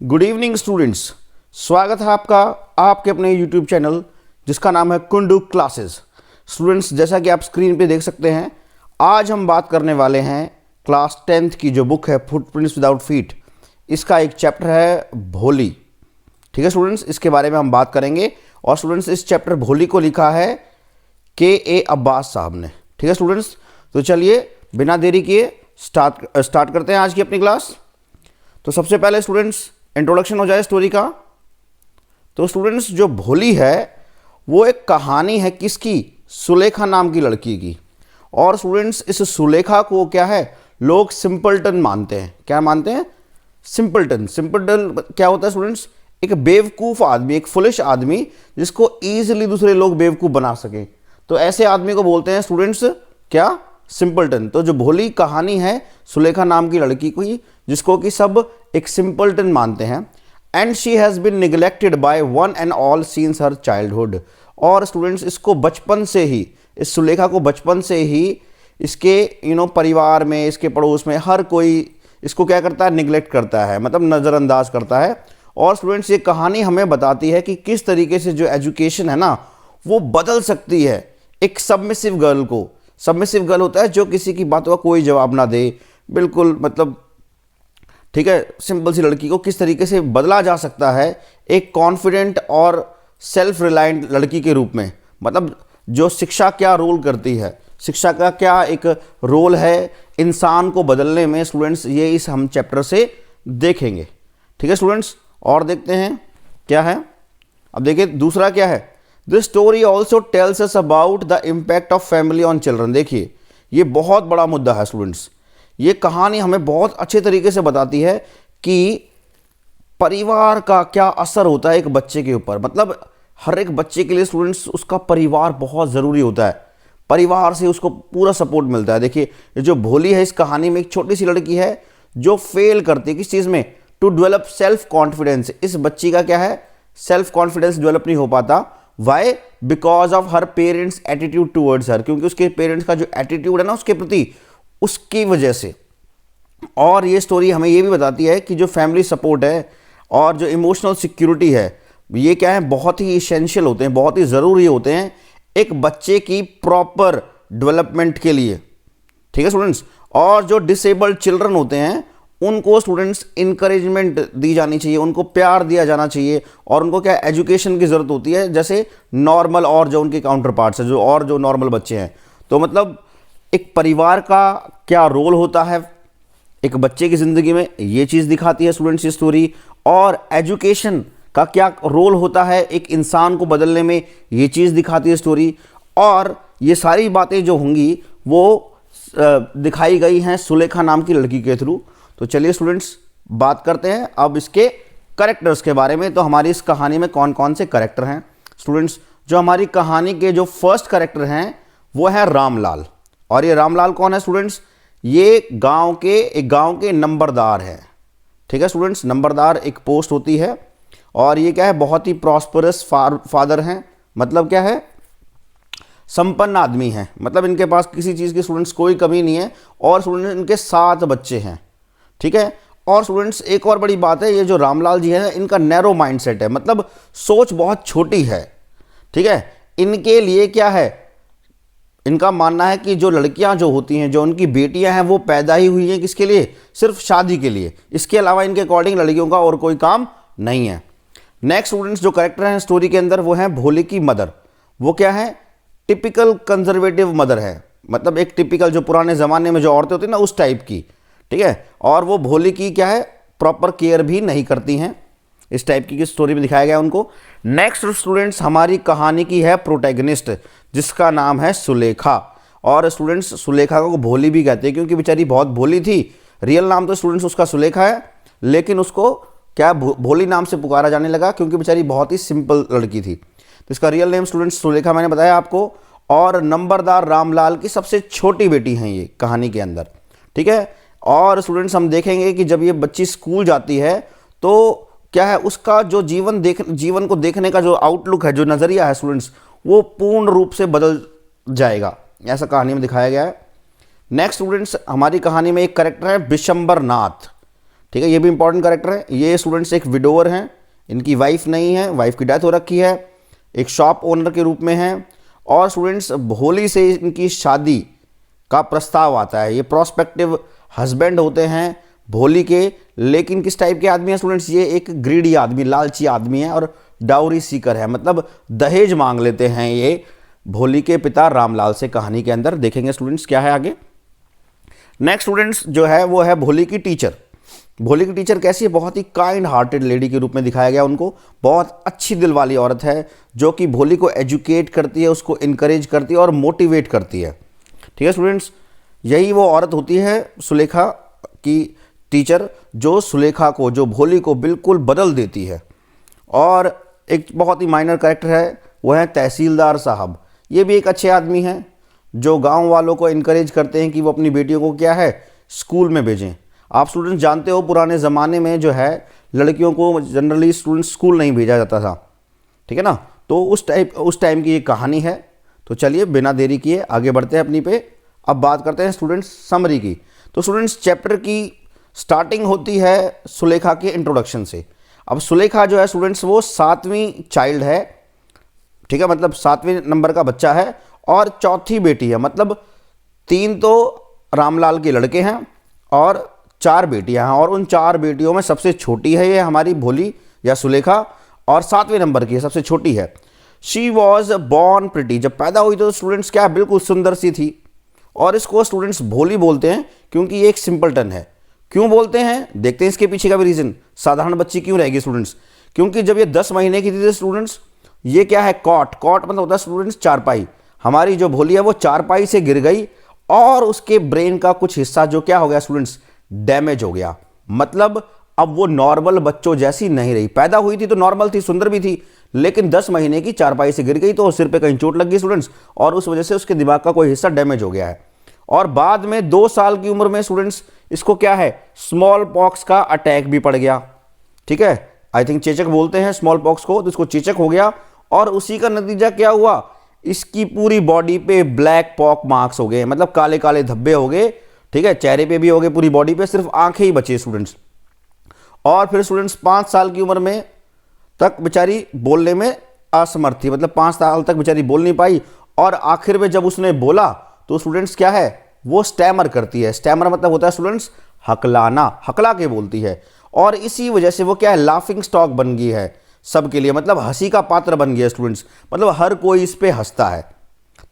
Good evening students, स्वागत है आपका आपके अपने यूट्यूब चैनल जिसका नाम है कुंडू क्लासेस। स्टूडेंट्स, जैसा कि आप स्क्रीन पे देख सकते हैं, आज हम बात करने वाले हैं क्लास 10th की जो बुक है फुटप्रिंट्स विदाउट फीट, इसका एक चैप्टर है भोली। ठीक है स्टूडेंट्स, इसके बारे में हम बात करेंगे। और स्टूडेंट्स, इस चैप्टर भोली को लिखा है के अब्बास साहब ने। ठीक है स्टूडेंट्स, तो चलिए बिना देरी किए स्टार्ट करते हैं आज की अपनी क्लास। तो सबसे पहले स्टूडेंट्स इंट्रोडक्शन हो जाए स्टोरी का। तो स्टूडेंट्स, जो भोली है वो एक कहानी है किसकी? सुलेखा नाम की लड़की की। और स्टूडेंट्स, इस सुलेखा को क्या है, लोग सिंपलटन मानते हैं। क्या मानते हैं? सिंपलटन। सिंपलटन क्या होता है स्टूडेंट्स? एक बेवकूफ़ आदमी, एक फुलिश आदमी जिसको ईजिली दूसरे लोग बेवकूफ़ बना सकें, तो ऐसे आदमी को बोलते हैं स्टूडेंट्स क्या? सिंपलटन। तो जो भोली कहानी है सुलेखा नाम की लड़की की, जिसको कि सब एक सिंपलटन मानते हैं। And she has been neglected by one and all scenes her childhood. और स्टूडेंट्स, इसको बचपन से ही, इस सुलेखा को बचपन से ही इसके परिवार में, इसके पड़ोस में हर कोई इसको क्या करता है? निगलेक्ट करता है, मतलब नज़रअंदाज करता है। और स्टूडेंट्स, ये कहानी हमें बताती है कि किस तरीके से जो एजुकेशन है ना, वो बदल सकती है एक सबमिसिव गर्ल को। सबमिसिव गर्ल होता है जो किसी की बातों का कोई जवाब ना दे, बिल्कुल, मतलब ठीक है, सिंपल सी लड़की को किस तरीके से बदला जा सकता है एक कॉन्फिडेंट और सेल्फ रिलायंट लड़की के रूप में। मतलब जो शिक्षा क्या रोल करती है, शिक्षा का क्या एक रोल है इंसान को बदलने में, स्टूडेंट्स ये इस हम चैप्टर से देखेंगे। ठीक है स्टूडेंट्स, और देखते हैं क्या है। अब देखिए दूसरा क्या है। This story also tells us about the impact of family on children. देखिए ये बहुत बड़ा मुद्दा है स्टूडेंट्स। ये कहानी हमें बहुत अच्छे तरीके से बताती है कि परिवार का क्या असर होता है एक बच्चे के ऊपर। मतलब हर एक बच्चे के लिए स्टूडेंट्स उसका परिवार बहुत ज़रूरी होता है। परिवार से उसको पूरा सपोर्ट मिलता है। देखिए ये जो भोली है इस कहानी में एक छोटी सी लड़की है जो फेल करती है किस चीज़ में? To develop self confidence. इस बच्ची का क्या है? सेल्फ कॉन्फिडेंस डेवलप नहीं हो पाता। Why? Because of her parents attitude towards her. क्योंकि उसके पेरेंट्स का जो एटीट्यूड है ना उसके प्रति, उसकी वजह से। और ये स्टोरी हमें ये भी बताती है कि जो फैमिली सपोर्ट है और जो इमोशनल सिक्योरिटी है, ये क्या है? बहुत ही इसेंशियल होते हैं, बहुत ही ज़रूरी होते हैं एक बच्चे की प्रॉपर डेवलपमेंट के लिए। ठीक है स्टूडेंट्स, और जो डिसेबल्ड चिल्ड्रन होते हैं उनको स्टूडेंट्स इंकरेजमेंट दी जानी चाहिए, उनको प्यार दिया जाना चाहिए। और उनको क्या एजुकेशन की ज़रूरत होती है, जैसे नॉर्मल और जो उनके काउंटर पार्ट्स हैं, जो नॉर्मल बच्चे हैं। तो मतलब एक परिवार का क्या रोल होता है एक बच्चे की ज़िंदगी में, ये चीज़ दिखाती है स्टूडेंट्स ये स्टोरी। और एजुकेशन का क्या रोल होता है एक इंसान को बदलने में, ये चीज़ दिखाती है स्टोरी। और ये सारी बातें जो होंगी वो दिखाई गई हैं सुलेखा नाम की लड़की के थ्रू। तो चलिए स्टूडेंट्स बात करते हैं अब इसके कैरेक्टर्स के बारे में। तो हमारी इस कहानी में कौन कौन से कैरेक्टर हैं स्टूडेंट्स? जो हमारी कहानी के जो फर्स्ट कैरेक्टर हैं वो है रामलाल। और ये रामलाल कौन है स्टूडेंट्स? ये एक गांव के नंबरदार है। ठीक है स्टूडेंट्स, नंबरदार एक पोस्ट होती है। और ये क्या है? बहुत ही प्रॉस्परस फादर हैं। मतलब क्या है? संपन्न आदमी हैं। मतलब इनके पास किसी चीज़ की स्टूडेंट्स कोई कमी नहीं है। और स्टूडेंट्स इनके 7 बच्चे हैं। ठीक है। और स्टूडेंट्स एक और बड़ी बात है, ये जो रामलाल जी है इनका नैरो माइंडसेट है, मतलब सोच बहुत छोटी है। ठीक है। इनके लिए क्या है? इनका मानना है कि जो लड़कियां जो होती हैं, जो उनकी बेटियां हैं, वो पैदा ही हुई हैं किसके लिए? सिर्फ शादी के लिए। इसके अलावा इनके अकॉर्डिंग लड़कियों का और कोई काम नहीं है। नेक्स्ट स्टूडेंट्स जो कैरेक्टर हैं स्टोरी के अंदर वो है भोली की मदर। वो क्या है? टिपिकल कंजर्वेटिव मदर है। मतलब एक टिपिकल जो पुराने ज़माने में जो औरतें होती हैं ना, उस टाइप की। ठीक है। और वो भोली की क्या है? प्रॉपर केयर भी नहीं करती हैं। इस टाइप की स्टोरी में दिखाया गया उनको। नेक्स्ट स्टूडेंट्स हमारी कहानी की है प्रोटैगनिस्ट, जिसका नाम है सुलेखा। और स्टूडेंट्स सुलेखा को भोली भी कहते हैं क्योंकि बेचारी बहुत भोली थी। रियल नाम तो स्टूडेंट्स उसका सुलेखा है, लेकिन उसको क्या भोली नाम से पुकारा जाने लगा क्योंकि बेचारी बहुत ही सिंपल लड़की थी। तो इसका रियल नेम स्टूडेंट्स सुलेखा मैंने बताया आपको। और नंबरदार रामलाल की सबसे छोटी बेटी हैं ये कहानी के अंदर। ठीक है। और स्टूडेंट्स हम देखेंगे कि जब ये बच्ची स्कूल जाती है तो क्या है, उसका जो जीवन को देखने का जो आउटलुक है, जो नज़रिया है स्टूडेंट्स, वो पूर्ण रूप से बदल जाएगा, ऐसा कहानी में दिखाया गया है। नेक्स्ट स्टूडेंट्स हमारी कहानी में एक कैरेक्टर है विशंबर नाथ। ठीक है, ये भी इंपॉर्टेंट कैरेक्टर है। ये स्टूडेंट्स एक विडोवर हैं, इनकी वाइफ नहीं है, वाइफ की डेथ हो रखी है, एक शॉप ओनर के रूप में हैं। और स्टूडेंट्स भोली से इनकी शादी का प्रस्ताव आता है। ये प्रोस्पेक्टिव हस्बैंड होते हैं भोली के, लेकिन किस टाइप के आदमी हैं स्टूडेंट्स? ये एक ग्रीडी आदमी, लालची आदमी है और डाउरी सीकर है, मतलब दहेज मांग लेते हैं ये भोली के पिता रामलाल से। कहानी के अंदर देखेंगे स्टूडेंट्स क्या है आगे। नेक्स्ट स्टूडेंट्स जो है वो है भोली की टीचर। भोली की टीचर कैसी है? बहुत ही काइंड हार्टेड लेडी के रूप में दिखाया गया उनको। बहुत अच्छी दिल वाली औरत है जो कि भोली को एजुकेट करती है, उसको इनकरेज करती है और मोटिवेट करती है। ठीक है स्टूडेंट्स, यही वो औरत होती है सुलेखा की टीचर, जो सुलेखा को, जो भोली को बिल्कुल बदल देती है। और एक बहुत ही माइनर कैरेक्टर है, वो है तहसीलदार साहब। ये भी एक अच्छे आदमी हैं जो गांव वालों को इनकरेज करते हैं कि वो अपनी बेटियों को क्या है, स्कूल में भेजें। आप स्टूडेंट्स जानते हो पुराने ज़माने में जो है लड़कियों को जनरली स्टूडेंट्स स्कूल नहीं भेजा जाता था, ठीक है ना। तो उस टाइम की ये कहानी है। तो चलिए बिना देरी किए आगे बढ़ते हैं अपनी पे। अब बात करते हैं स्टूडेंट्स समरी की। तो स्टूडेंट्स चैप्टर की स्टार्टिंग होती है सुलेखा के इंट्रोडक्शन से। अब सुलेखा जो है स्टूडेंट्स वो 7वीं चाइल्ड है, ठीक है, मतलब 7वें नंबर का बच्चा है और चौथी बेटी है। मतलब 3 तो रामलाल के लड़के हैं और 4 बेटियां हैं, और उन 4 बेटियों में सबसे छोटी है ये हमारी भोली या सुलेखा, और 7वें नंबर की है, सबसे छोटी है। She was born pretty. जब पैदा हुई तो स्टूडेंट्स क्या, बिल्कुल सुंदर सी थी। और इसको स्टूडेंट्स भोली बोलते हैं क्योंकि ये एक सिंपलटन है। क्यों बोलते हैं, देखते हैं इसके पीछे का भी रीज़न। साधारण बच्ची क्यों रहेगी स्टूडेंट्स? क्योंकि जब ये 10 महीने की थी स्टूडेंट्स, ये क्या है, कॉट मतलब होता है स्टूडेंट्स चारपाई। हमारी जो भोली है वो चारपाई से गिर गई और उसके ब्रेन का कुछ हिस्सा जो क्या हो गया स्टूडेंट्स, डैमेज हो गया। मतलब अब वो नॉर्मल बच्चों जैसी नहीं रही। पैदा हुई थी तो नॉर्मल थी, सुंदर भी थी, लेकिन 10 महीने की चारपाई से गिर गई तो सिर पे कहीं चोट लग गई स्टूडेंट्स, और उस वजह से उसके दिमाग का कोई हिस्सा डैमेज हो गया है। और बाद में 2 साल की उम्र में स्टूडेंट्स इसको क्या है, स्मॉल पॉक्स का अटैक भी पड़ गया। ठीक है, आई थिंक चेचक बोलते हैं स्मॉल पॉक्स को, तो इसको चेचक हो गया। और उसी का नतीजा क्या हुआ, इसकी पूरी बॉडी पे ब्लैक पॉक मार्क्स हो गए, मतलब काले काले धब्बे हो गए। ठीक है, चेहरे पे भी हो गए, पूरी बॉडी पे, सिर्फ आंखें ही बची स्टूडेंट्स। और फिर स्टूडेंट्स 5 साल की उम्र में तक बेचारी बोलने में असमर्थ थी, मतलब 5 साल तक बेचारी बोल नहीं पाई। और आखिर में जब उसने बोला तो स्टूडेंट्स क्या है, वो स्टैमर करती है। स्टैमर मतलब होता है स्टूडेंट्स हकलाना, हकला के बोलती है। और इसी वजह से वो क्या है, लाफिंग स्टॉक बन गई है सबके लिए, मतलब हंसी का पात्र बन गया स्टूडेंट्स, मतलब हर कोई इस पे हंसता है।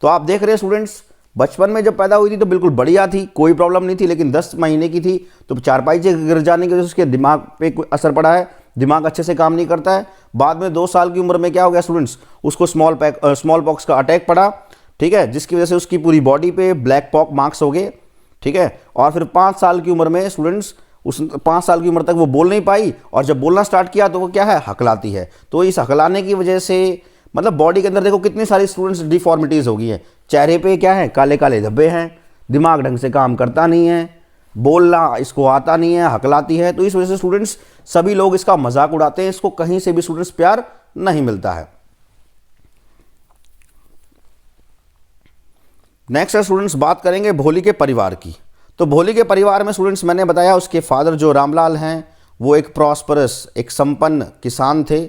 तो आप देख रहे हैं स्टूडेंट्स, बचपन में जब पैदा हुई थी तो बिल्कुल बढ़िया थी, कोई प्रॉब्लम नहीं थी, लेकिन 10 महीने की थी तो चारपाई से गिर जाने की वजह से उसके दिमाग पे कोई असर पड़ा है, दिमाग अच्छे से काम नहीं करता है। बाद में 2 साल की उम्र में क्या हो गया स्टूडेंट्स, उसको स्मॉल पॉक्स का अटैक पड़ा, ठीक है, जिसकी वजह से उसकी पूरी बॉडी पे ब्लैक पॉक मार्क्स हो गए। ठीक है, और फिर 5 साल की उम्र में स्टूडेंट्स, उस 5 साल की उम्र तक वो बोल नहीं पाई, और जब बोलना स्टार्ट किया तो वो क्या है, हकलाती है। तो इस हकलाने की वजह से मतलब बॉडी के अंदर देखो कितनी सारी स्टूडेंट्स डिफॉर्मिटीज़ हो गई हैं। चेहरे पे क्या है, काले काले धब्बे हैं, दिमाग ढंग से काम करता नहीं है, बोलना इसको आता नहीं है, हकलाती है। तो इस वजह से स्टूडेंट्स सभी लोग इसका मजाक उड़ाते हैं, इसको कहीं से भी स्टूडेंट्स प्यार नहीं मिलता है। नेक्स्ट है स्टूडेंट्स, बात करेंगे भोली के परिवार की। तो भोली के परिवार में स्टूडेंट्स मैंने बताया उसके फादर जो रामलाल हैं वो एक प्रॉस्परस, एक संपन्न किसान थे।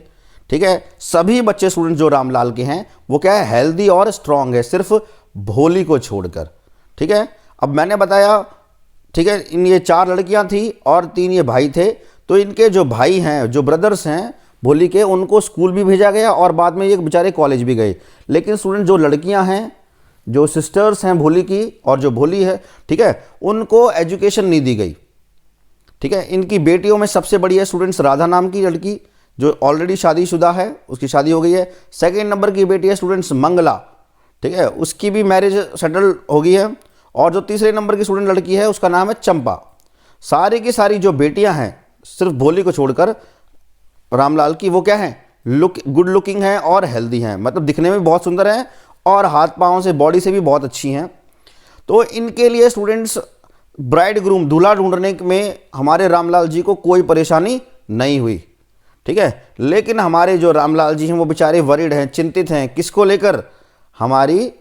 ठीक है, सभी बच्चे स्टूडेंट्स जो रामलाल के हैं वो क्या है, हेल्दी और स्ट्रांग है, सिर्फ भोली को छोड़कर। ठीक है, अब मैंने बताया, ठीक है, इन ये 4 लड़कियां थी और 3 ये भाई थे। तो इनके जो भाई हैं, जो ब्रदर्स हैं भोली के, उनको स्कूल भी भेजा गया और बाद में ये बेचारे कॉलेज भी गए। लेकिन स्टूडेंट जो लड़कियां हैं, जो सिस्टर्स हैं भोली की और जो भोली है, ठीक है, उनको एजुकेशन नहीं दी गई। ठीक है, इनकी बेटियों में सबसे बड़ी है स्टूडेंट्स राधा नाम की लड़की, जो ऑलरेडी शादीशुदा है, उसकी शादी हो गई है। सेकेंड नंबर की बेटी है स्टूडेंट्स मंगला, ठीक है, उसकी भी मैरिज सेटल हो गई है। और जो तीसरे नंबर की स्टूडेंट लड़की है उसका नाम है चंपा। सारी की सारी जो बेटियां हैं सिर्फ भोली को छोड़कर रामलाल की, वो क्या है, गुड लुकिंग है और हेल्दी हैं, मतलब दिखने में बहुत सुंदर हैं और हाथ पाँव से, बॉडी से भी बहुत अच्छी हैं। तो इनके लिए स्टूडेंट्स ब्राइड ग्रूम, दूल्हा ढूंढने में हमारे रामलाल जी को कोई परेशानी नहीं हुई। ठीक है, लेकिन हमारे जो रामलाल जी हैं वो बेचारे वरीड हैं, चिंतित हैं, किसको लेकर, हमारी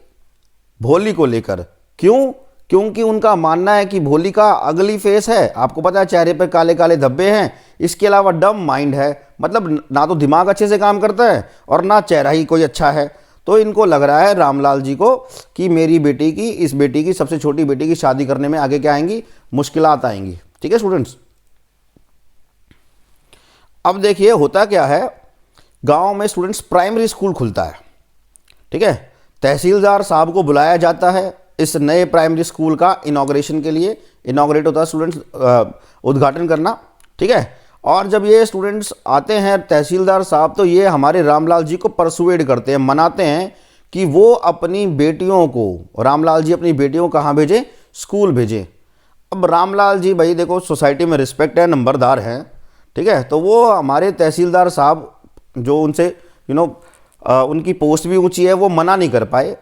भोली को लेकर। क्यों? क्योंकि उनका मानना है कि भोली का अगली फेस है, आपको पता है चेहरे पर काले काले धब्बे हैं, इसके अलावा डम माइंड है, मतलब ना तो दिमाग अच्छे से काम करता है और ना चेहरा ही कोई अच्छा है। तो इनको लग रहा है रामलाल जी को कि मेरी बेटी की, इस बेटी की, सबसे छोटी बेटी की शादी करने में आगे क्या आएंगी, मुश्किलात आएंगी। ठीक है स्टूडेंट्स, अब देखिए होता क्या है, गांव में स्टूडेंट्स प्राइमरी स्कूल खुलता है। ठीक है, तहसीलदार साहब को बुलाया जाता है इस नए प्राइमरी स्कूल का इनॉग्रेशन के लिए। इनॉग्रेट होता है स्टूडेंट्स, उद्घाटन करना। ठीक है, और जब ये स्टूडेंट्स आते हैं तहसीलदार साहब, तो ये हमारे रामलाल जी को परसुएड करते हैं, मनाते हैं कि वो अपनी बेटियों को, रामलाल जी अपनी बेटियों को कहाँ भेजें, स्कूल भेजें। अब रामलाल जी भाई देखो सोसाइटी में रिस्पेक्ट है, नंबरदार हैं। ठीक है, तो वो हमारे तहसीलदार साहब जो उनसे उनकी पोस्ट भी ऊंची है, वो मना नहीं कर पाए।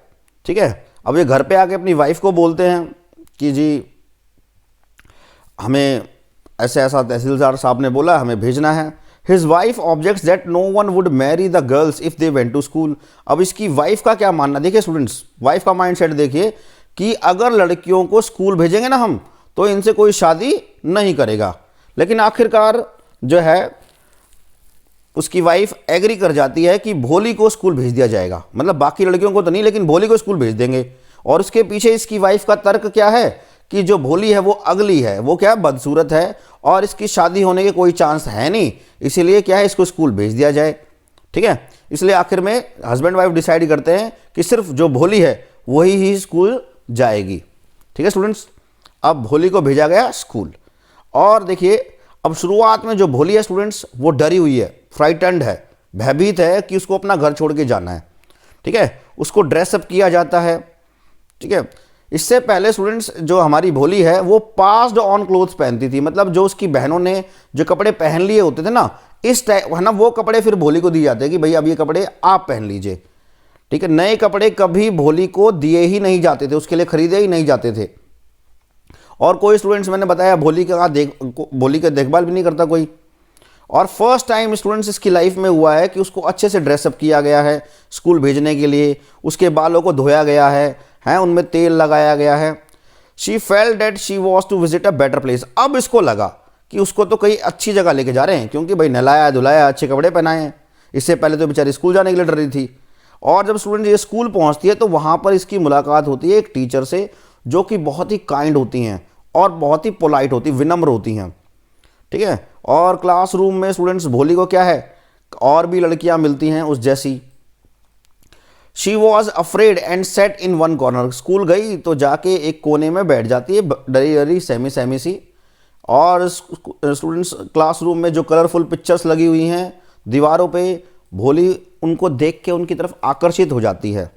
ठीक है, अब ये घर पे आके अपनी वाइफ को बोलते हैं कि जी हमें ऐसे ऐसा तहसीलदार साहब ने बोला, हमें भेजना है। His wife objects that no one would marry the girls if they went to school. अब इसकी वाइफ का क्या मानना, देखिए स्टूडेंट्स, वाइफ का माइंडसेट देखिए कि अगर लड़कियों को स्कूल भेजेंगे ना हम, तो इनसे कोई शादी नहीं करेगा। लेकिन आखिरकार जो है उसकी वाइफ एग्री कर जाती है कि भोली को स्कूल भेज दिया जाएगा, मतलब बाकी लड़कियों को तो नहीं, लेकिन भोली को स्कूल भेज देंगे। और उसके पीछे इसकी वाइफ का तर्क क्या है कि जो भोली है वो अगली है, वो क्या बदसूरत है और इसकी शादी होने के कोई चांस है नहीं, इसीलिए क्या है इसको स्कूल भेज दिया जाए। ठीक है, इसलिए आखिर में हस्बैंड वाइफ डिसाइड करते हैं कि सिर्फ जो भोली है वही ही स्कूल जाएगी। ठीक है स्टूडेंट्स, अब भोली को भेजा गया स्कूल। और देखिए अब शुरुआत में जो भोली है स्टूडेंट्स, वो डरी हुई है, फ्राइटेंड है, भयभीत है कि उसको अपना घर छोड़ के जाना है। ठीक है, उसको ड्रेसअप किया जाता है। ठीक है, इससे पहले स्टूडेंट्स जो हमारी भोली है वो पास्ड ऑन क्लोथ्स पहनती थी, मतलब जो उसकी बहनों ने जो कपड़े पहन लिए होते थे ना, इस टाइप है ना, वो कपड़े फिर भोली को दिए जाते हैं कि भाई अब ये कपड़े आप पहन लीजिए। ठीक है, नए कपड़े कभी भोली को दिए ही नहीं जाते थे, उसके लिए खरीदे ही नहीं जाते थे। और कोई स्टूडेंट्स मैंने बताया भोली का देखभाल भी नहीं करता कोई। और फर्स्ट टाइम स्टूडेंट्स इसकी लाइफ में हुआ है कि उसको अच्छे से ड्रेसअप किया गया है स्कूल भेजने के लिए, उसके बालों को धोया गया है उनमें तेल लगाया गया है। She felt that she was to visit a better place. अब इसको लगा कि उसको तो कई अच्छी जगह लेके जा रहे हैं, क्योंकि भाई नहलाया धुलाया, अच्छे कपड़े पहनाए हैं। इससे पहले तो बेचारी स्कूल जाने के लिए डर रही थी। और जब स्टूडेंट ये स्कूल पहुंचती है तो वहाँ पर इसकी मुलाकात होती है एक टीचर से, जो कि बहुत ही काइंड होती हैं और बहुत ही पोलाइट होती, विनम्र होती हैं। ठीक है, और क्लासरूम में स्टूडेंट्स भोली को क्या है, और भी लड़कियां मिलती हैं उस जैसी। She was afraid and set in one corner. School गई तो जाके एक कोने में बैठ जाती है, डरी डरी सहमी सहमी सी। और स्टूडेंट्स क्लासरूम में जो कलरफुल पिक्चर्स लगी हुई हैं दीवारों पे, भोली उनको देख के उनकी तरफ आकर्षित हो जाती है,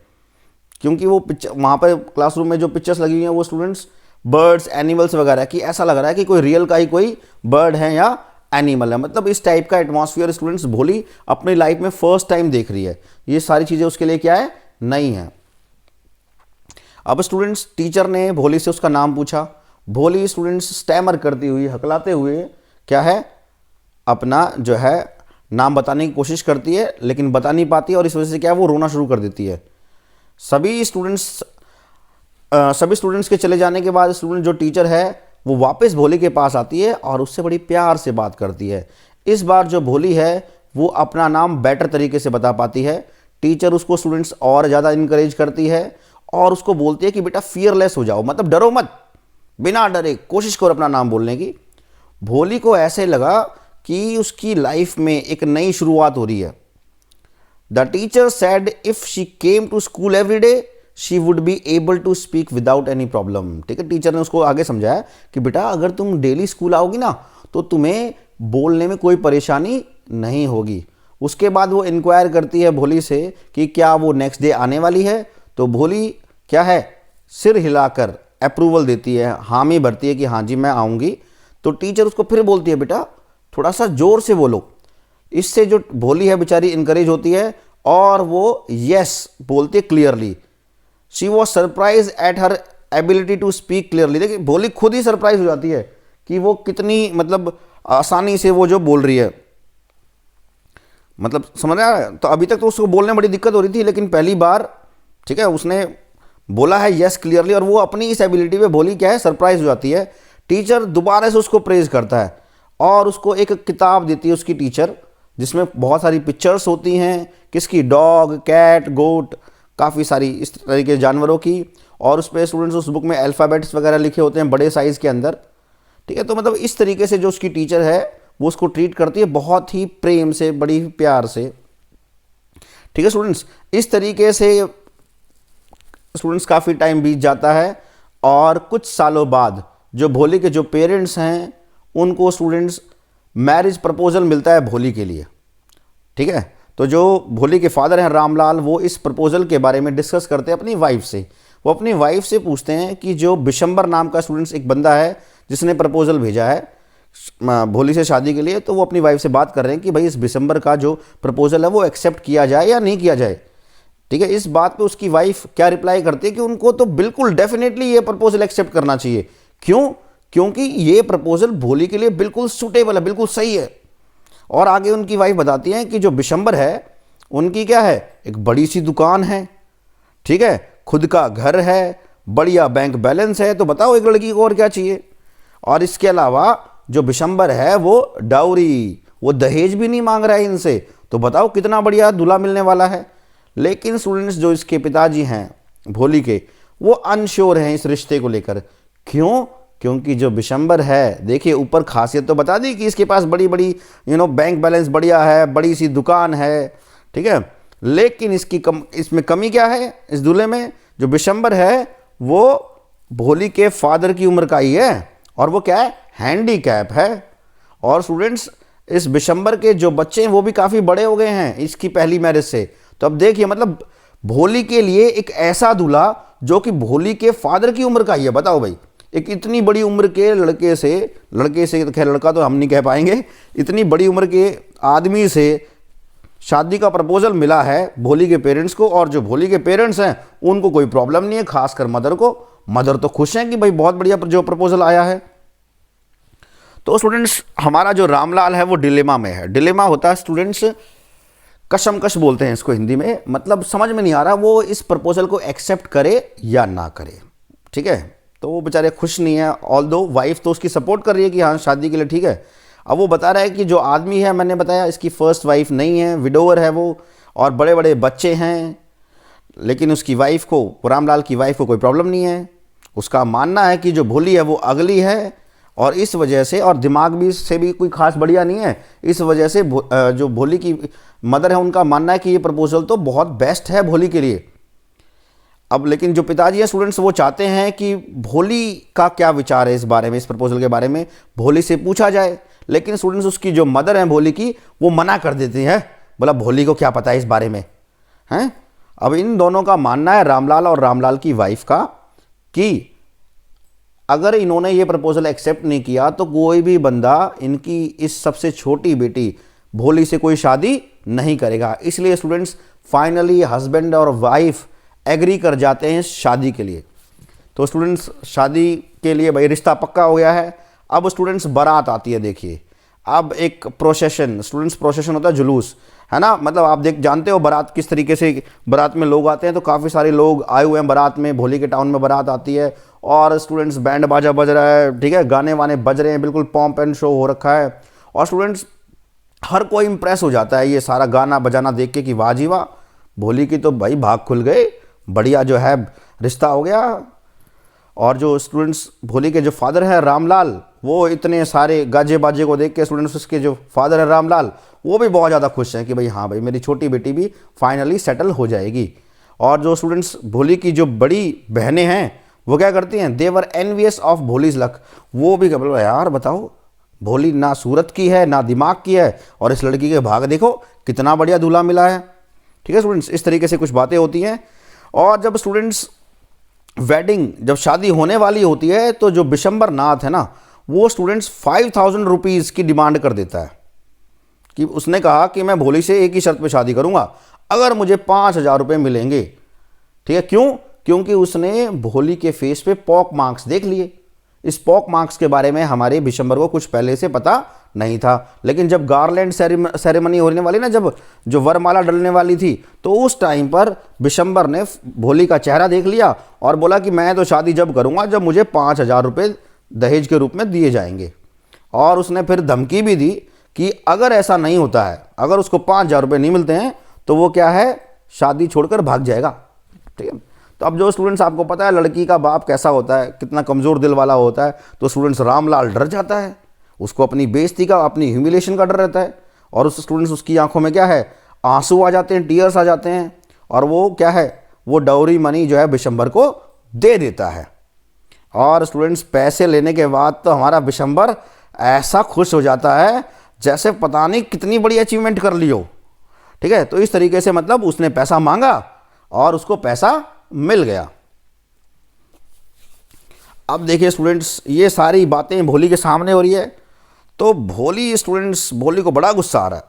क्योंकि वो पिक्चर वहाँ पर क्लासरूम में जो पिक्चर्स लगी हुई हैं वो स्टूडेंट्स बर्ड्स, एनिमल्स वगैरह की, ऐसा लग रहा है कि कोई रियल का ही कोई बर्ड है या एनिमल है। मतलब इस टाइप का एटमॉस्फेयर स्टूडेंट्स भोली अपनी लाइफ में फर्स्ट टाइम देख रही है। ये सारी चीज़ें उसके लिए क्या है, नई है। अब स्टूडेंट्स टीचर ने भोली से उसका नाम पूछा। भोली स्टूडेंट्स स्टैमर करती हुई, हकलाते हुए क्या है, अपना जो है नाम बताने की कोशिश करती है, लेकिन बता नहीं पाती और इस वजह से क्या है वो रोना शुरू कर देती है। सभी स्टूडेंट्स के चले जाने के बाद स्टूडेंट जो टीचर है वो वापस भोली के पास आती है और उससे बड़ी प्यार से बात करती है। इस बार जो भोली है वो अपना नाम बेटर तरीके से बता पाती है। टीचर उसको स्टूडेंट्स और ज़्यादा इनकरेज करती है और उसको बोलती है कि बेटा फियरलेस हो जाओ, मतलब डरो मत, बिना डरे कोशिश करो अपना नाम बोलने की। भोली को ऐसे लगा कि उसकी लाइफ में एक नई शुरुआत हो रही है। The teacher said if she came to school every day she would be able to speak without any problem. ठीक है, टीचर ने उसको आगे समझाया कि बेटा अगर तुम डेली स्कूल आओगी ना तो तुम्हें बोलने में कोई परेशानी नहीं होगी। उसके बाद वो इंक्वायर करती है भोली से कि क्या वो नेक्स्ट डे आने वाली है, तो भोली क्या है सिर हिलाकर अप्रूवल देती है, हामी भरती है कि हाँ जी मैं आऊँगी। तो टीचर उसको फिर बोलती है बेटा थोड़ा सा जोर से बोलो। इससे जो भोली है बेचारी इनकरेज होती है और वो यस बोलती है clearly. She was surprise at her ability to speak clearly. देखिए भोली खुद ही सरप्राइज हो जाती है कि वो कितनी मतलब आसानी से वो जो बोल रही है, मतलब समझ रहा है। तो अभी तक तो उसको बोलने में बड़ी दिक्कत हो रही थी, लेकिन पहली बार ठीक है उसने बोला है यस क्लियरली, और वो अपनी इस एबिलिटी पे भोली क्या है सरप्राइज हो जाती है। टीचर दोबारा से उसको प्रेज करता है और उसको एक किताब देती है उसकी टीचर, जिसमें बहुत सारी पिक्चर्स होती हैं, किसकी, डॉग, कैट, गोट, काफ़ी सारी इस तरह के जानवरों की, और उस पर स्टूडेंट्स उस बुक में अल्फ़ाबेट्स वगैरह लिखे होते हैं बड़े साइज़ के अंदर। ठीक है, तो मतलब इस तरीके से जो उसकी टीचर है वो उसको ट्रीट करती है बहुत ही प्रेम से, बड़ी प्यार से। ठीक है स्टूडेंट्स, इस तरीके से स्टूडेंट्स काफ़ी टाइम बीत जाता है और कुछ सालों बाद जो भोली के जो पेरेंट्स हैं उनको स्टूडेंट्स मैरिज प्रपोजल मिलता है भोली के लिए। ठीक है, तो जो भोली के फादर हैं रामलाल, वो इस प्रपोजल के बारे में डिस्कस करते हैं अपनी वाइफ से। वो अपनी वाइफ से पूछते हैं कि जो बिशंबर नाम का स्टूडेंट्स एक बंदा है जिसने प्रपोजल भेजा है भोली से शादी के लिए, तो वो अपनी वाइफ से बात कर रहे हैं कि भाई इस बिशंबर का जो प्रपोजल है वो एक्सेप्ट किया जाए या नहीं किया जाए। ठीक है, इस बात पे उसकी वाइफ क्या रिप्लाई करती है कि उनको तो बिल्कुल डेफिनेटली ये प्रपोजल एक्सेप्ट करना चाहिए। क्यों? क्योंकि ये प्रपोजल भोली के लिए बिल्कुल सूटेबल है, बिल्कुल सही है। और आगे उनकी वाइफ बताती हैं कि जो बिशंबर है उनकी क्या है, एक बड़ी सी दुकान है, ठीक है, खुद का घर है, बढ़िया बैंक बैलेंस है, तो बताओ एक लड़की को और क्या चाहिए। और इसके अलावा जो बिशंबर है वो डाउरी, वो दहेज भी नहीं मांग रहा है इनसे, तो बताओ कितना बढ़िया दूल्हा मिलने वाला है। लेकिन स्टूडेंट्स जो इसके पिताजी हैं भोली के, वो अनश्योर हैं इस रिश्ते को लेकर। क्यों? क्योंकि जो बिशंबर है, देखिए ऊपर खासियत तो बता दी कि इसके पास बड़ी बड़ी बैंक बैलेंस बढ़िया है, बड़ी सी दुकान है, ठीक है, लेकिन इसमें कमी क्या है इस दूल्हे में? जो बिशंबर है वो भोली के फादर की उम्र का ही है, और वो क्या है, हैंडीकैप है। और स्टूडेंट्स इस बिशंबर के जो बच्चे हैं वो भी काफ़ी बड़े हो गए हैं इसकी पहली मैरिज से। तो अब देखिए, मतलब भोली के लिए एक ऐसा दूल्हा जो कि भोली के फादर की उम्र का ही है। बताओ भाई, एक इतनी बड़ी उम्र के लड़के से खैर लड़का तो हम नहीं कह पाएंगे, इतनी बड़ी उम्र के आदमी से शादी का प्रपोजल मिला है भोली के पेरेंट्स को, और जो भोली के पेरेंट्स हैं उनको कोई प्रॉब्लम नहीं है, खासकर मदर को। मदर तो खुश हैं कि भाई बहुत बढ़िया जो प्रपोजल आया है। तो स्टूडेंट्स हमारा जो रामलाल है वो डिलेमा में है। डिलेमा होता है स्टूडेंट्स, कशमकश बोलते हैं इसको हिंदी में, मतलब समझ में नहीं आ रहा वो इस प्रपोजल को एक्सेप्ट करे या ना करे। ठीक है, तो वो बेचारे खुश नहीं है, ऑल्दो वाइफ तो उसकी सपोर्ट कर रही है कि हाँ शादी के लिए ठीक है। अब वो बता रहा है कि जो आदमी है, मैंने बताया इसकी फर्स्ट वाइफ नहीं है, विडोवर है वो, और बड़े बड़े बच्चे हैं, लेकिन उसकी वाइफ को, रामलाल की वाइफ को कोई प्रॉब्लम नहीं है। उसका मानना है कि जो भोली है वो अगली है, और इस वजह से, और दिमाग भी से भी कोई खास बढ़िया नहीं है, इस वजह से जो भोली की मदर है उनका मानना है कि ये प्रपोजल तो बहुत बेस्ट है भोली के लिए। अब लेकिन जो पिताजी हैं स्टूडेंट्स, वो चाहते हैं कि भोली का क्या विचार है इस बारे में, इस प्रपोजल के बारे में भोली से पूछा जाए। लेकिन स्टूडेंट्स उसकी जो मदर है भोली की, वो मना कर देती है, बोला भोली को क्या पता है इस बारे में, हैं। अब इन दोनों का मानना है, रामलाल और रामलाल की वाइफ का, कि अगर इन्होंने ये प्रपोजल एक्सेप्ट नहीं किया तो कोई भी बंदा इनकी इस सबसे छोटी बेटी भोली से कोई शादी नहीं करेगा। इसलिए स्टूडेंट्स फाइनली हस्बैंड और वाइफ एग्री कर जाते हैं शादी के लिए। तो स्टूडेंट्स शादी के लिए भाई रिश्ता पक्का हो गया है। अब स्टूडेंट्स बारात आती है। देखिए, अब एक प्रोसेशन, स्टूडेंट्स प्रोसेशन होता है, जुलूस है ना, मतलब आप जानते हो बारात किस तरीके से बारात में लोग आते हैं। तो काफ़ी सारे लोग आए हुए हैं बारात में, भोली के टाउन में बारात आती है, और स्टूडेंट्स बैंड बाजा बज रहा है, ठीक है, गाने वाने बज रहे हैं, बिल्कुल पॉम्प एंड शो हो रखा है। और स्टूडेंट्स हर कोई इंप्रेस हो जाता है ये सारा गाना बजाना देख के कि वाह जी वाह, भोली की तो भाई भाग खुल गए, बढ़िया जो है रिश्ता हो गया। और जो स्टूडेंट्स भोली के जो फादर है रामलाल, वो इतने सारे गाजे बाजे को देख के स्टूडेंट्स, उसके जो फादर है रामलाल, वो भी बहुत ज़्यादा खुश हैं कि भाई हाँ भाई मेरी छोटी बेटी भी फाइनली सेटल हो जाएगी। और जो स्टूडेंट्स भोली की जो बड़ी बहनें हैं वो क्या करती हैं, देवर एनवियस ऑफ भोलीज लक। वो भी बोलो यार बताओ, भोली ना सूरत की है ना दिमाग की है, और इस लड़की के भाग देखो कितना बढ़िया दूल्हा मिला है। ठीक है स्टूडेंट्स, इस तरीके से कुछ बातें होती हैं। और जब स्टूडेंट्स वेडिंग, जब शादी होने वाली होती है, तो जो बिशंबर नाथ है ना, वो स्टूडेंट्स 5000 रुपीज़ की डिमांड कर देता है कि उसने कहा कि मैं भोली से एक ही शर्त पे शादी करूंगा, अगर मुझे 5000 रुपये मिलेंगे। ठीक है, क्यों? क्योंकि उसने भोली के फेस पे पॉक मार्क्स देख लिए, स्पोक मार्क्स के बारे में हमारे बिशंबर को कुछ पहले से पता नहीं था। लेकिन जब गार्लैंड सेरेमनी होने वाली ना, जब जो वरमाला डलने वाली थी, तो उस टाइम पर बिशंबर ने भोली का चेहरा देख लिया और बोला कि मैं तो शादी जब करूँगा जब मुझे 5,000 रुपये दहेज के रूप में दिए जाएंगे। और उसने फिर धमकी भी दी कि अगर ऐसा नहीं होता है, अगर उसको 5,000 रुपये नहीं मिलते हैं तो वो क्या है, शादी छोड़कर भाग जाएगा। ठीक है। तो अब जो स्टूडेंट्स, आपको पता है लड़की का बाप कैसा होता है, कितना कमज़ोर दिल वाला होता है, तो स्टूडेंट्स रामलाल डर जाता है, उसको अपनी बेइज्जती का, अपनी ह्यूमिलेशन का डर रहता है। और उस स्टूडेंट्स, उसकी आंखों में क्या है, आंसू आ जाते हैं, टीयर्स आ जाते हैं, और वो क्या है, वो डाउरी मनी जो है बिशंबर को दे देता है। और स्टूडेंट्स, पैसे लेने के बाद तो हमारा बिशंबर ऐसा खुश हो जाता है जैसे पता नहीं कितनी बड़ी अचीवमेंट कर ली हो। ठीक है। तो इस तरीके से मतलब उसने पैसा मांगा और उसको पैसा मिल गया। अब देखिए स्टूडेंट्स, ये सारी बातें भोली के सामने हो रही है, तो भोली को बड़ा गुस्सा आ रहा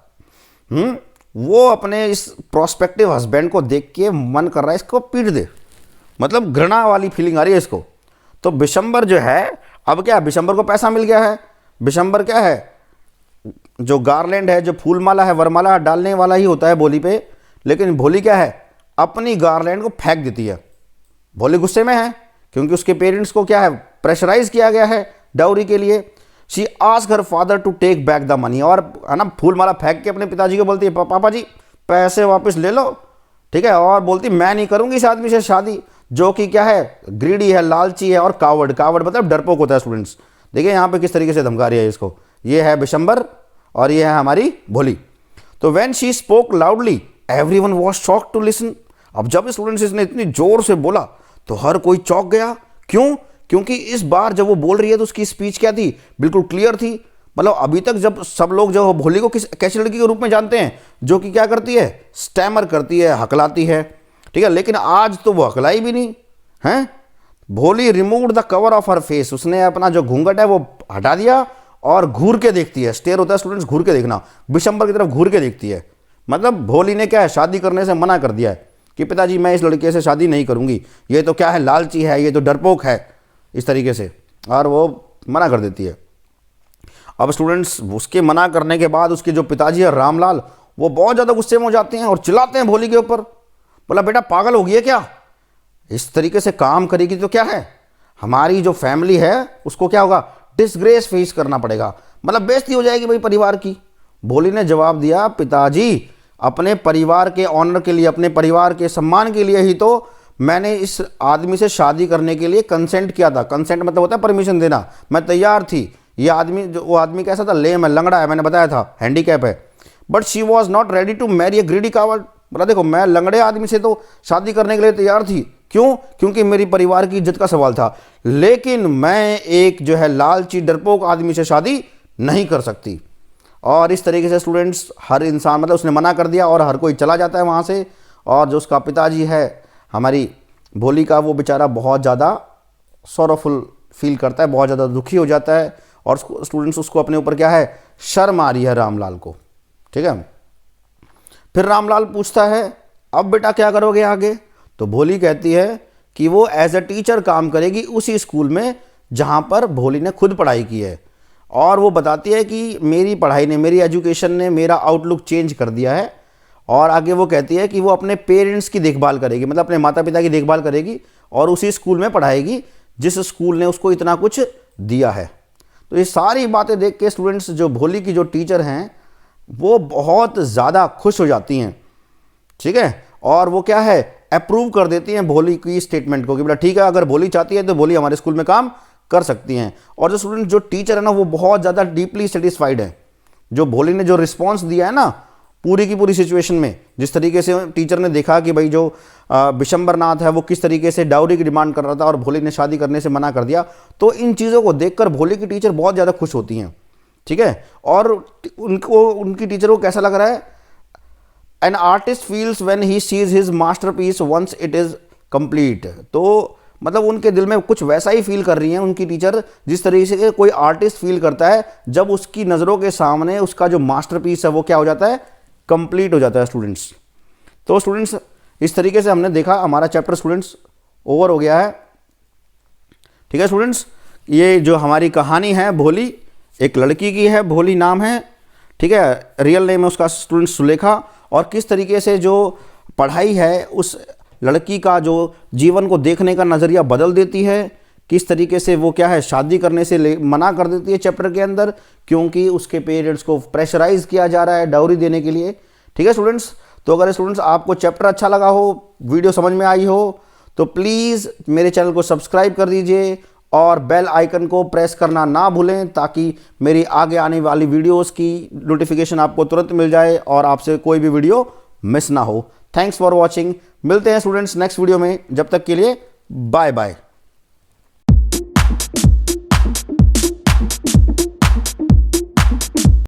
है। वो अपने इस प्रोस्पेक्टिव हस्बैंड को देख के मन कर रहा है इसको पीट दे, मतलब घृणा वाली फीलिंग आ रही है इसको। तो बिशंबर जो है, अब क्या, बिशंबर को पैसा मिल गया है। बिशंबर क्या है, जो गार्लैंड है, जो फूलमाला है, वरमाला डालने वाला ही होता है भोली पे, लेकिन भोली क्या है, अपनी गार्लैंड को फेंक देती है। भोली गुस्से में है क्योंकि उसके पेरेंट्स को क्या है, प्रेशराइज किया गया है डाउरी के लिए। She ask her father to take back the money, और है ना, फूलमाला फेंक के अपने पिताजी को बोलती है, पापा जी पैसे वापस ले लो। ठीक है। और बोलती मैं नहीं करूंगी इस आदमी से शादी, जो कि क्या है, ग्रीडी है, लालची है और कावर्ड मतलब डरपोक होता है। स्टूडेंट्स देखिए यहाँ पे किस तरीके से धमका रही है इसको। ये है बिशंबर और ये है हमारी भोली। तो when she spoke loudly everyone was shocked to listen. अब जब स्टूडेंट्स इसने इतनी जोर से बोला तो हर कोई चौंक गया। क्यों? क्योंकि इस बार जब वो बोल रही है तो उसकी स्पीच क्या थी, बिल्कुल क्लियर थी। मतलब अभी तक जब सब लोग जो भोली को कैसी लड़की के रूप में जानते हैं, जो कि क्या करती है, स्टैमर करती है, हकलाती है। ठीक है। लेकिन आज तो वो हकलाई भी नहीं है। भोली removed the cover of her face, उसने अपना जो घूंघट है वो हटा दिया और घूर के देखती है। स्टेयर होता है स्टूडेंट्स, घूर के देखना, बिशंबर की तरफ घूर के देखती है। मतलब भोली ने क्या है, शादी करने से मना कर दिया है कि पिताजी मैं इस लड़के से शादी नहीं करूंगी, ये तो क्या है, लालची है, ये तो डरपोक है, इस तरीके से, और वो मना कर देती है। अब स्टूडेंट्स, उसके मना करने के बाद उसके जो पिताजी है रामलाल, वो बहुत ज़्यादा गुस्से में हो जाते हैं और चिल्लाते हैं भोली के ऊपर। बोला बेटा पागल हो गई है क्या, इस तरीके से काम करेगी तो क्या है, हमारी जो फैमिली है उसको क्या होगा, डिसग्रेस फेस करना पड़ेगा, मतलब बेइज्जती हो जाएगी भाई परिवार की। भोली ने जवाब दिया, पिताजी अपने परिवार के ऑनर के लिए, अपने परिवार के सम्मान के लिए ही तो मैंने इस आदमी से शादी करने के लिए कंसेंट किया था। कंसेंट मतलब होता है परमिशन देना, मैं तैयार थी। ये आदमी, जो वो आदमी कैसा था, लेम है, लंगड़ा है, मैंने बताया था, हैंडीकैप है। But she was not ready to marry a greedy coward. बोला देखो मैं लंगड़े आदमी से तो शादी करने के लिए तैयार थी, क्यों, क्योंकि मेरी परिवार की इज्जत का सवाल था, लेकिन मैं एक जो है लालची डरपोक आदमी से शादी नहीं कर सकती। और इस तरीके से स्टूडेंट्स, हर इंसान, मतलब उसने मना कर दिया और हर कोई चला जाता है वहाँ से। और जो उसका पिताजी है हमारी भोली का, वो बेचारा बहुत ज़्यादा सॉरोफुल फील करता है, बहुत ज़्यादा दुखी हो जाता है। और स्टूडेंट्स, उसको अपने ऊपर क्या है, शर्म आ रही है रामलाल को। ठीक है। फिर रामलाल पूछता है अब बेटा क्या करोगे आगे। तो भोली कहती है कि वो एज अ टीचर काम करेगी उसी स्कूल में जहाँ पर भोली ने खुद पढ़ाई की है। और वो बताती है कि मेरी पढ़ाई ने, मेरी एजुकेशन ने मेरा आउटलुक चेंज कर दिया है। और आगे वो कहती है कि वो अपने पेरेंट्स की देखभाल करेगी, मतलब अपने माता पिता की देखभाल करेगी और उसी स्कूल में पढ़ाएगी जिस स्कूल ने उसको इतना कुछ दिया है। तो ये सारी बातें देख के स्टूडेंट्स, जो भोली की जो टीचर हैं वो बहुत ज़्यादा खुश हो जाती हैं। ठीक है। और वो क्या है, अप्रूव कर देती हैं भोली की स्टेटमेंट को कि बेटा ठीक है, अगर भोली चाहती है तो भोली हमारे स्कूल में काम कर सकती हैं। और जो स्टूडेंट, जो टीचर है ना, वो बहुत ज़्यादा डीपली सेटिस्फाइड है। जो भोली ने जो रिस्पॉन्स दिया है ना पूरी की पूरी सिचुएशन में, जिस तरीके से टीचर ने देखा कि भाई जो बिशंबर नाथ है वो किस तरीके से डाउरी की डिमांड कर रहा था और भोली ने शादी करने से मना कर दिया, तो इन चीज़ों को देखकर भोली की टीचर बहुत ज़्यादा खुश होती हैं। ठीक है। और उनकी टीचर को कैसा लग रहा है, an artist feels when he sees his masterpiece once it is complete. तो मतलब उनके दिल में कुछ वैसा ही फील कर रही हैं उनकी टीचर, जिस तरीके से कोई आर्टिस्ट फील करता है जब उसकी नज़रों के सामने उसका जो मास्टरपीस है वो क्या हो जाता है, कंप्लीट हो जाता है स्टूडेंट्स। तो स्टूडेंट्स, इस तरीके से हमने देखा हमारा चैप्टर स्टूडेंट्स ओवर हो गया है। ठीक है स्टूडेंट्स, ये जो हमारी कहानी है भोली, एक लड़की की है, भोली नाम है, ठीक है, रियल नेम है उसका स्टूडेंट सुलेखा। और किस तरीके से जो पढ़ाई है उस लड़की का जो जीवन को देखने का नज़रिया बदल देती है, किस तरीके से वो क्या है शादी करने से मना कर देती है चैप्टर के अंदर, क्योंकि उसके पेरेंट्स को प्रेशराइज किया जा रहा है डाउरी देने के लिए। ठीक है स्टूडेंट्स, तो अगर स्टूडेंट्स आपको चैप्टर अच्छा लगा हो, वीडियो समझ में आई हो, तो प्लीज़ मेरे चैनल को सब्सक्राइब कर दीजिए और बेल आइकन को प्रेस करना ना भूलें, ताकि मेरी आगे आने वाली वीडियोस की नोटिफिकेशन आपको तुरंत मिल जाए और आपसे कोई भी वीडियो मिस ना हो। Thanks for watching. मिलते हैं स्टूडेंट्स नेक्स्ट वीडियो में, जब तक के लिए बाय बाय।